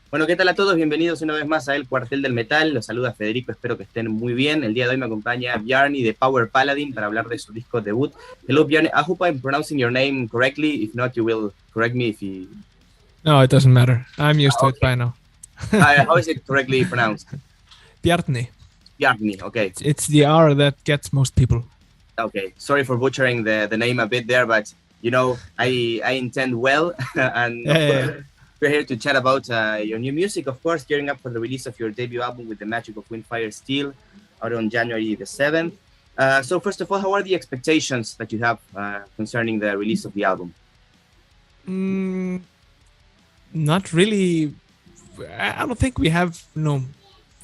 Bueno, ¿qué tal a todos? Bienvenidos una vez más a El Cuartel del Metal. Los saluda Federico, espero que estén muy bien. El día de hoy me acompaña Bjarni de Power Paladin para hablar de su disco debut. Hello, Bjarni. I hope I'm pronouncing your name correctly. If not, you will correct me if you... No, it doesn't matter. I'm used to it Okay. by now. How is it correctly pronounced? Bjarni. Bjarni, okay. It's the R that gets most people. Okay, sorry for butchering the name a bit there, but I intend well, and of course Yeah. we're here to chat about your new music. Of course, gearing up for the release of your debut album with the Magic of Windfire Steel, out on January the 7th. So first of all, how are the expectations that you have concerning the release of the album? Mm, not really. I don't think we have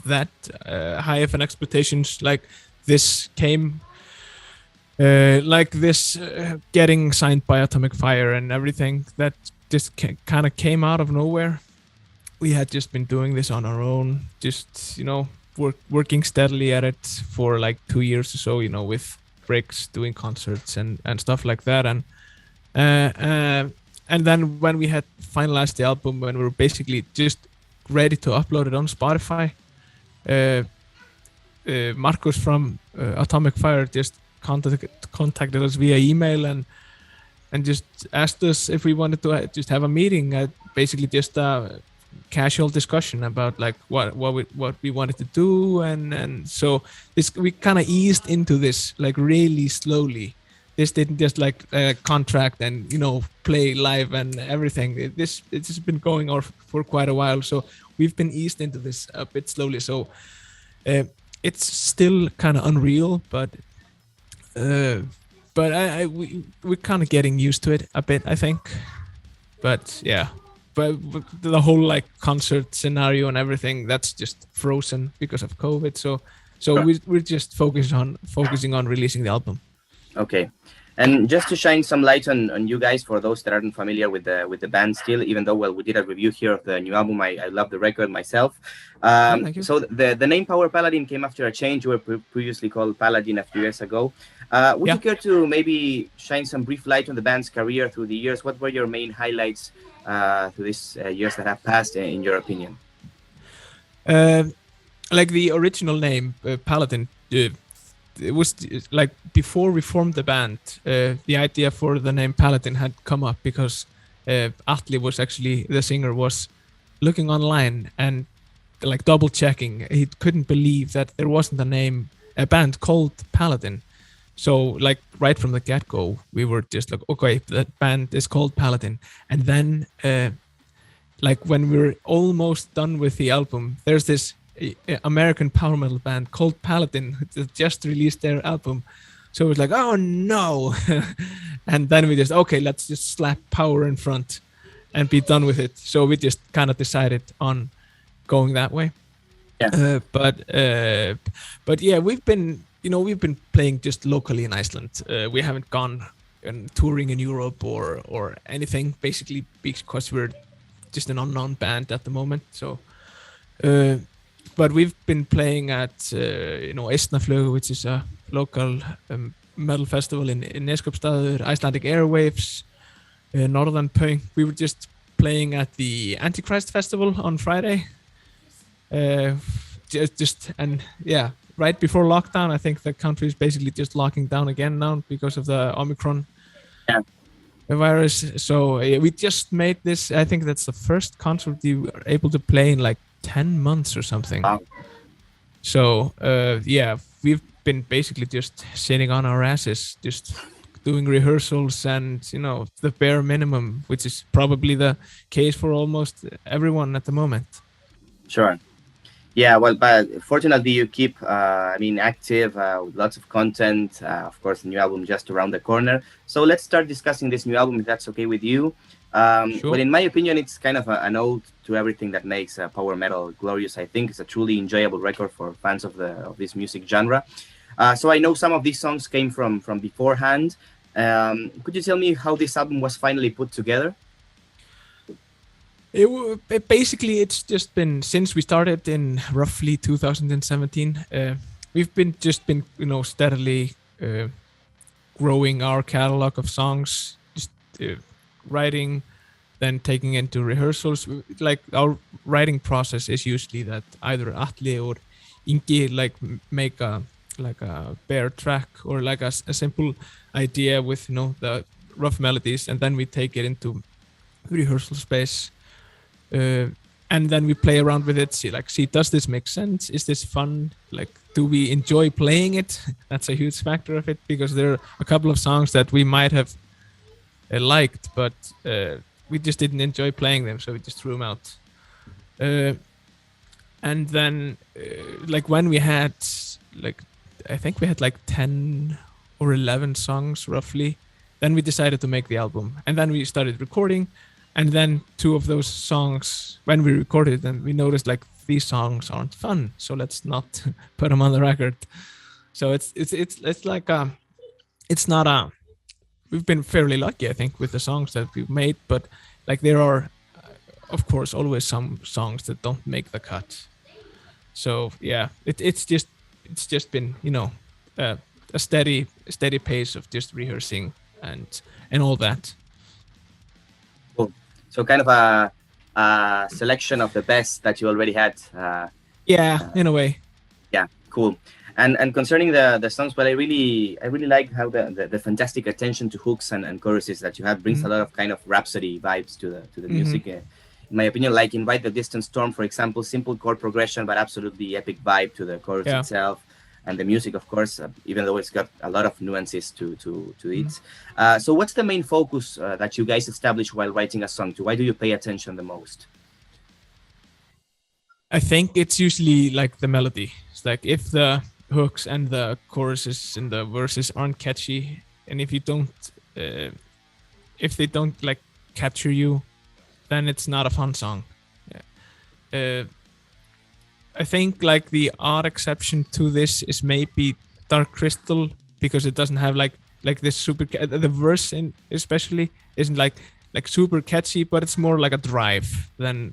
that high of an expectations. Like this came, getting signed by Atomic Fire and everything. That just kind of came out of nowhere. We had just been doing this on our own, just working steadily at it for like 2 years or so, with breaks, doing concerts and stuff like that. And then when we had finalized the album, when we were basically just ready to upload it on Spotify, uh, Marcus from Atomic Fire just contacted us via email and just asked us if we wanted to just have a meeting, basically just a casual discussion about like what we wanted to do, and so we kind of eased into this like really slowly. This didn't just like contract and play live and everything. It's just been going on for quite a while, so we've been eased into this a bit slowly. So it's still kind of unreal, uh, but we're kind of getting used to it a bit, I think. But yeah, but the whole like concert scenario and everything, that's just frozen because of COVID. So Sure. we're just focusing on releasing the album. Okay. And just to shine some light on you guys, for those that aren't familiar with the band still, even though we did a review here of the new album, I love the record myself. Oh, thank you. So the name Power Paladin came after a change. You were previously called Paladin a few years ago. Would Yeah. you care to maybe shine some brief light on the band's career through the years? What were your main highlights through these years that have passed, in your opinion? Uh, like the original name, Paladin. It was like before we formed the band, the idea for the name Paladin had come up because Atli was actually the singer, was looking online and like double checking. He couldn't believe that there wasn't a band called Paladin. So like right from the get go, we were just like, okay, that band is called Paladin. And then like when we're almost done with the album, there's this American power metal band called Paladin that just released their album. So it was like, oh no. And then we just, okay, let's just slap power in front and be done with it. So we just kind of decided on going that way. Yeah. But yeah, we've been playing just locally in Iceland. We haven't gone and touring in Europe or anything, basically because we're just an unknown band at the moment. So but we've been playing at Eistnaflug, which is a local metal festival in Neskopstaður, Icelandic Airwaves, Northern Punk. We were just playing at the Antichrist Festival on Friday. And yeah, right before lockdown, I think the country is basically just locking down again now because of the Omicron virus. So we just made this. I think that's the first concert we were able to play in like 10 months or something. Wow. So yeah, we've been basically just sitting on our asses, just doing rehearsals and the bare minimum, which is probably the case for almost everyone at the moment. Sure. Yeah, well, but fortunately you keep, active with lots of content. Of course, the new album just around the corner. So let's start discussing this new album, if that's okay with you. Sure. Well, in my opinion, it's kind of an ode to everything that makes power metal glorious. I think it's a truly enjoyable record for fans of this music genre. So I know some of these songs came from beforehand. Could you tell me how this album was finally put together? Basically, it's just been since we started in roughly 2017. We've been steadily growing our catalog of songs, just writing then taking into rehearsals. Like our writing process is usually that either Atli or Ingi like make a bare track or like a simple idea with the rough melodies, and then we take it into rehearsal space, and then we play around with it. See, does this make sense? Is this fun? Like, do we enjoy playing it? That's a huge factor of it, because there are a couple of songs that we might have liked, but we just didn't enjoy playing them, so we just threw them out. And then like when we had I think we had 10 or 11 songs roughly, then we decided to make the album, and then we started recording. And then 2 of those songs, when we recorded them, we noticed these songs aren't fun, so let's not put them on the record. So it's like it's not a. We've been fairly lucky, I think, with the songs that we've made, but there are, of course, always some songs that don't make the cut. So yeah, it's just been a steady pace of just rehearsing and all that. Cool. So kind of a selection of the best that you already had. In a way. Yeah, cool. And concerning the songs, but I really like how the fantastic attention to hooks and choruses that you have brings a lot of kind of rhapsody vibes to the music. In my opinion, like in Ride the Distant Storm, for example, simple chord progression, but absolutely epic vibe to the chorus itself. And the music, of course, even though it's got a lot of nuances to it. So what's the main focus that you guys establish while writing a song? To why do you pay attention the most? I think it's usually the melody. It's if the hooks and the choruses and the verses aren't catchy, and if they don't capture you, then it's not a fun song. I think the odd exception to this is maybe Dark Crystal, because it doesn't have this super the verse especially isn't super catchy, but it's more like a drive than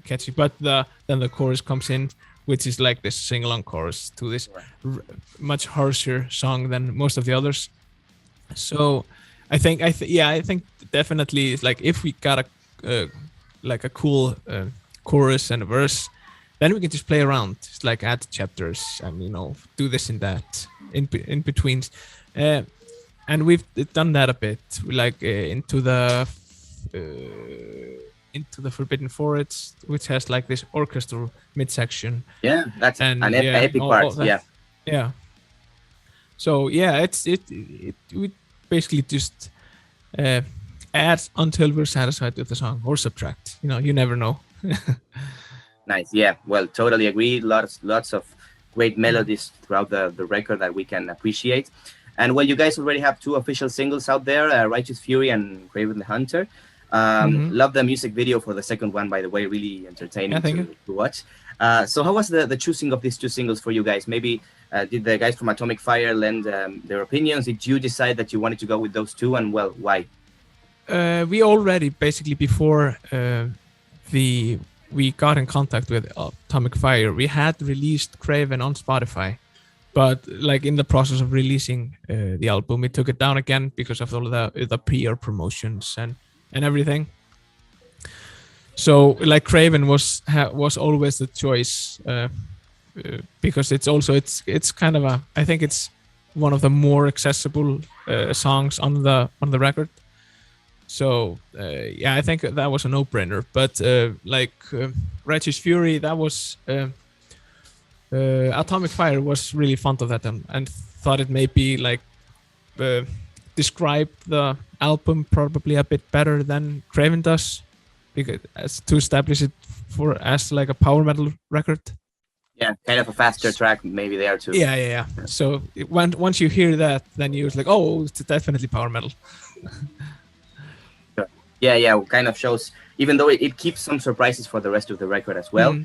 catchy. But then the chorus comes in, which is this sing-along chorus to this much harsher song than most of the others. So I think definitely if we got a cool chorus and a verse, then we can just play around, just add chapters and do this and that in between, and we've done that a bit, into the Forbidden Forest, which has this orchestral midsection. Yeah, that's an epic part. Yeah. So yeah, we basically just add until we're satisfied with the song, or subtract. You never know. Nice. Yeah. Well, totally agree. Lots of great melodies throughout the record that we can appreciate. And well, you guys already have 2 official singles out there, Righteous Fury and Craven the Hunter. Love the music video for the second one, by the way, really entertaining to watch. So how was the choosing of these 2 singles for you guys? Maybe did the guys from Atomic Fire lend their opinions? Did you decide that you wanted to go with those 2, and well, why? We already, basically before we got in contact with Atomic Fire, we had released Craven on Spotify, but in the process of releasing the album, we took it down again because of all the PR promotions and everything. So Craven was always the choice, because it's kind of I think it's one of the more accessible songs on the record. So I think that was a no-brainer. But Righteous Fury, that was Atomic Fire was really fond of that and thought it maybe describe the album probably a bit better than Craven does, because to establish it as a power metal record. Yeah, kind of a faster track maybe there too. Yeah. So once you hear that, then you're oh, it's definitely power metal. Yeah, kind of shows, even though it keeps some surprises for the rest of the record as well.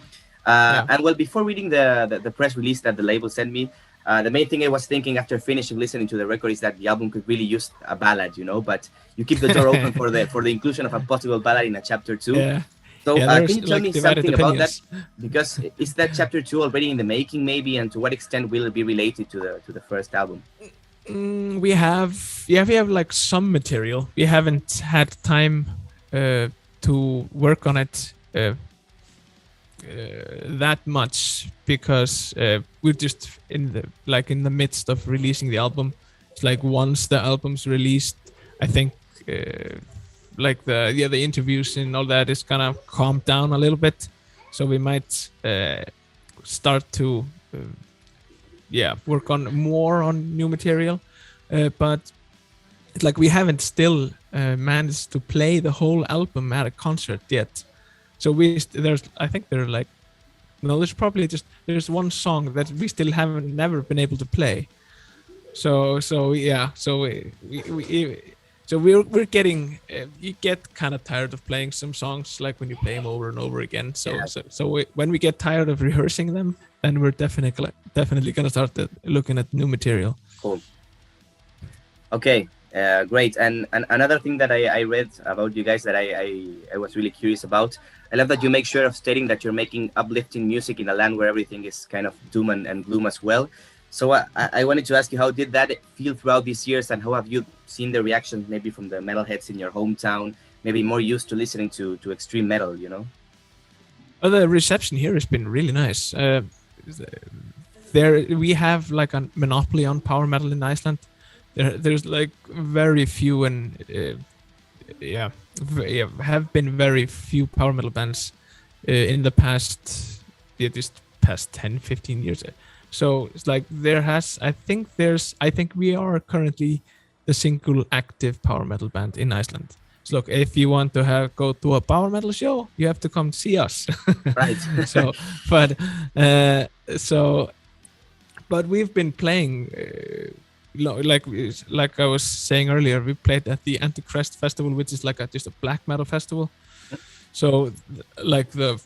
And well, before reading the press release that the label sent me, the main thing I was thinking after finishing listening to the record is that the album could really use a ballad, but you keep the door open for the inclusion of a possible ballad in a chapter 2. Yeah. So can you tell me something about that? opinions. Because is that chapter 2 already in the making, maybe, and to what extent will it be related to the first album? We have some material. We haven't had time to work on it that much because we're just in the midst of releasing the album. It's like once the album's released, I think like the interviews and all that is gonna calm down a little bit, so we might start to work on more on new material, but it's like we haven't still managed to play the whole album at a concert yet. So there's one song that we still haven't never been able to play. So we're getting you get kind of tired of playing some songs like when you play them over and over again. When we get tired of rehearsing them, then we're definitely gonna start looking at new material. Cool. Okay. Great. And another thing that I read about you guys that I was really curious about, I love that you make sure of stating that you're making uplifting music in a land where everything is kind of doom and gloom as well. So I wanted to ask you, how did that feel throughout these years, and how have you seen the reaction maybe from the metalheads in your hometown, maybe more used to listening to extreme metal, you know? Oh, the reception here has been really nice. We have like a monopoly on power metal in Iceland. There's like very few have been very few power metal bands in the past 10-15 years. So it's like I think we are currently the single active power metal band in Iceland. So look, if you want to go to a power metal show, you have to come see us. Right. But we've been playing like I was saying earlier, we played at the Antichrist Festival, which is like just a black metal festival. So like the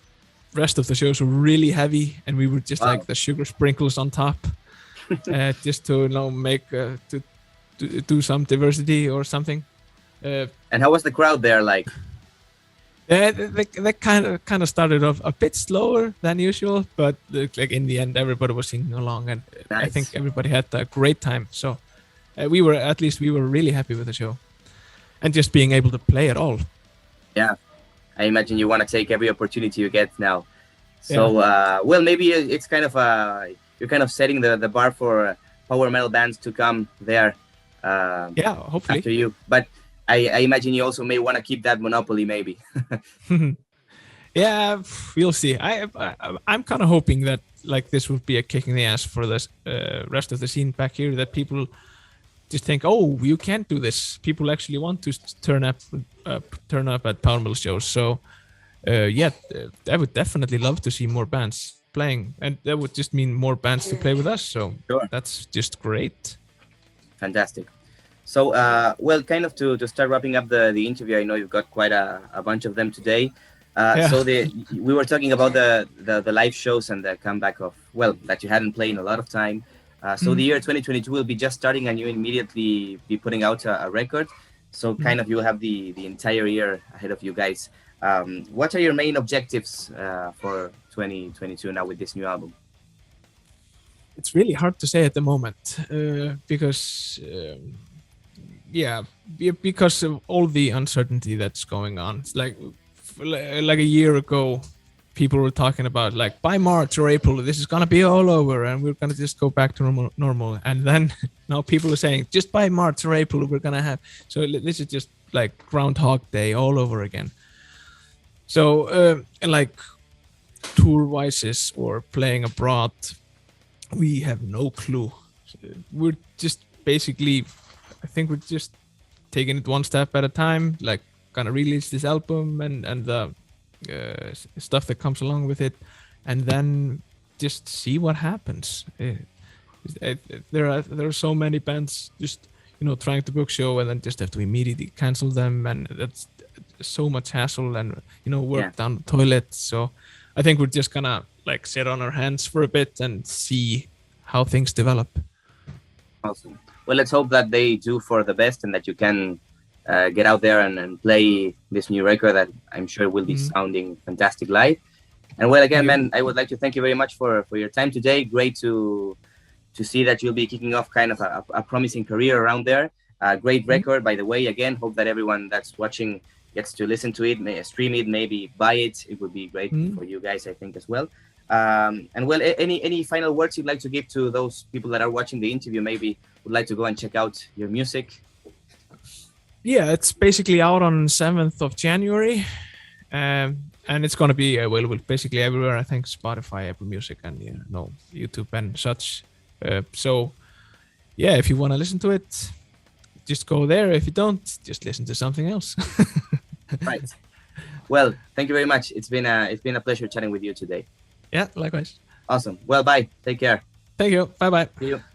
rest of the shows were really heavy, and we were just like the sugar sprinkles on top, just to make to do some diversity or something. And how was the crowd there like? They kind of started off a bit slower than usual, but like in the end, everybody was singing along, and nice. I think everybody had a great time. So we were really happy with the show, and just being able to play it all. Yeah, I imagine you want to take every opportunity you get now. So well, maybe it's kind of you're kind of setting the bar for power metal bands to come there. Hopefully after you, but. I imagine you also may want to keep that monopoly, maybe. Yeah, we'll see. I'm kind of hoping that like this would be a kick in the ass for the rest of the scene back here. That people just think, oh, you can't do this. People actually want to turn up at power metal shows. So I would definitely love to see more bands playing, and that would just mean more bands to play with us. So sure. That's just great. Fantastic. So, well, kind of to start wrapping up the interview, I know you've got quite a bunch of them today. So we were talking about the live shows and the comeback of, well, that you hadn't played in a lot of time. So the year 2022 will be just starting, and you immediately be putting out a record. So kind of you'll have the entire year ahead of you guys. What are your main objectives for 2022 now with this new album? It's really hard to say at the moment because... because of all the uncertainty that's going on. It's like a year ago, people were talking about like by March or April, this is gonna be all over and we're gonna just go back to normal. And then now people are saying just by March or April we're gonna have. So this is just like Groundhog Day all over again. So like tour-wise or playing abroad, we have no clue. We're just basically. I think we're just taking it one step at a time, like gonna release this album and the stuff that comes along with it, and then just see what happens. There are so many bands just trying to book show and then just have to immediately cancel them, and that's so much hassle and work down the toilet. So I think we're just gonna like sit on our hands for a bit and see how things develop. Awesome. Well, let's hope that they do for the best and that you can get out there and play this new record that I'm sure will be sounding fantastic live. And well, again, man, I would like to thank you very much for your time today. Great to see that you'll be kicking off kind of a promising career around there. Great record, by the way. Again, hope that everyone that's watching gets to listen to it, stream it, maybe buy it, it would be great for you guys, I think, as well. And well, any final words you'd like to give to those people that are watching the interview, maybe would like to go and check out your music? Yeah, it's basically out on 7th of January. And it's going to be available basically everywhere. I think Spotify, Apple Music, and YouTube and such. So yeah, if you want to listen to it, just go there. If you don't, just listen to something else. Right. Well, thank you very much. It's been a pleasure chatting with you today. Yeah, likewise. Awesome. Well, bye. Take care. Thank you. Bye bye. See you.